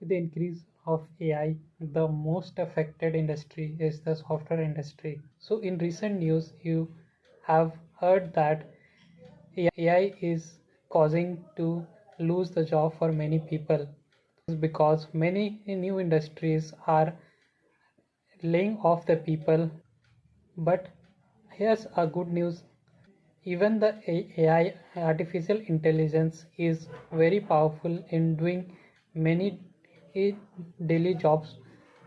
With the increase of AI, the most affected industry is the software industry. So, in recent news, you have heard that AI is causing to lose the job for many people because many new industries are laying off the people. But here's a good news. Even the AI, artificial intelligence, is very powerful in doing many daily jobs.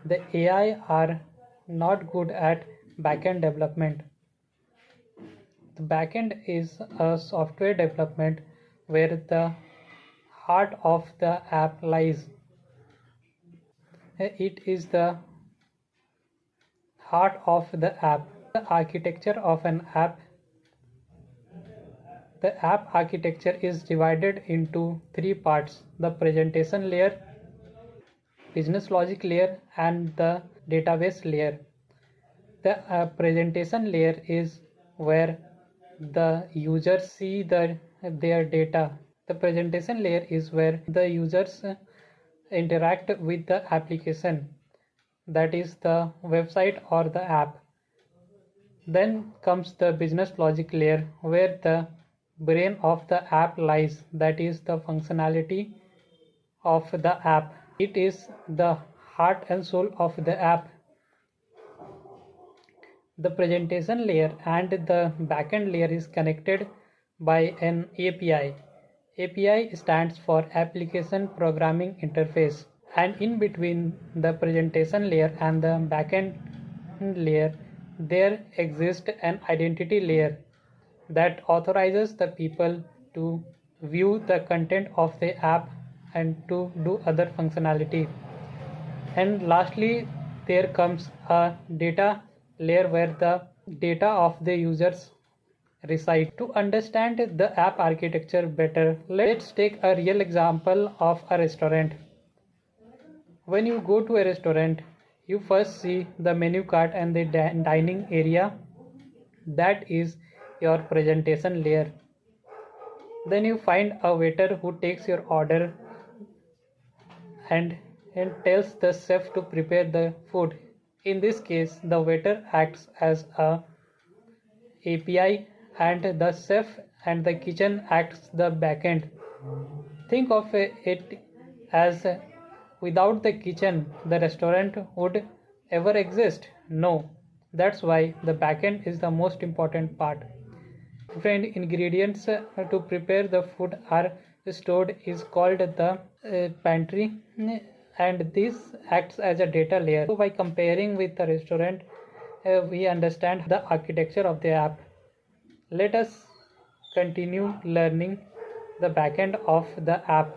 The AI are not good at backend development. The backend is a software development where the heart of the app lies. It is the heart of the app. The architecture of an app. The app architecture is divided into three parts: the presentation layer, business logic layer, and the database layer. The presentation layer is where the users see their data. The presentation layer is where the users interact with the application, that is the website or the app. Then comes the business logic layer where the brain of the app lies, that is the functionality of the app. It is the heart and soul of the app. The presentation layer and the backend layer is connected by an API. API stands for Application Programming Interface, and in between the presentation layer and the backend layer there exists an identity layer that authorizes the people to view the content of the app and to do other functionality. And lastly, there comes a data layer where the data of the users reside. To understand the app architecture better, let's take a real example of a restaurant. When you go to a restaurant, you first see the menu card and the dining area. That is your presentation layer. Then you find a waiter who takes your order and, and tells the chef to prepare the food. In this case, the waiter acts as a API and the chef and the kitchen acts the backend. Think of it as without the kitchen, the restaurant would ever exist? No. That's why the backend is the most important part. Different ingredients to prepare the food are stored is called the pantry, and this acts as a data layer. So by comparing with the restaurant, we understand the architecture of the app. Let us continue learning the backend of the app.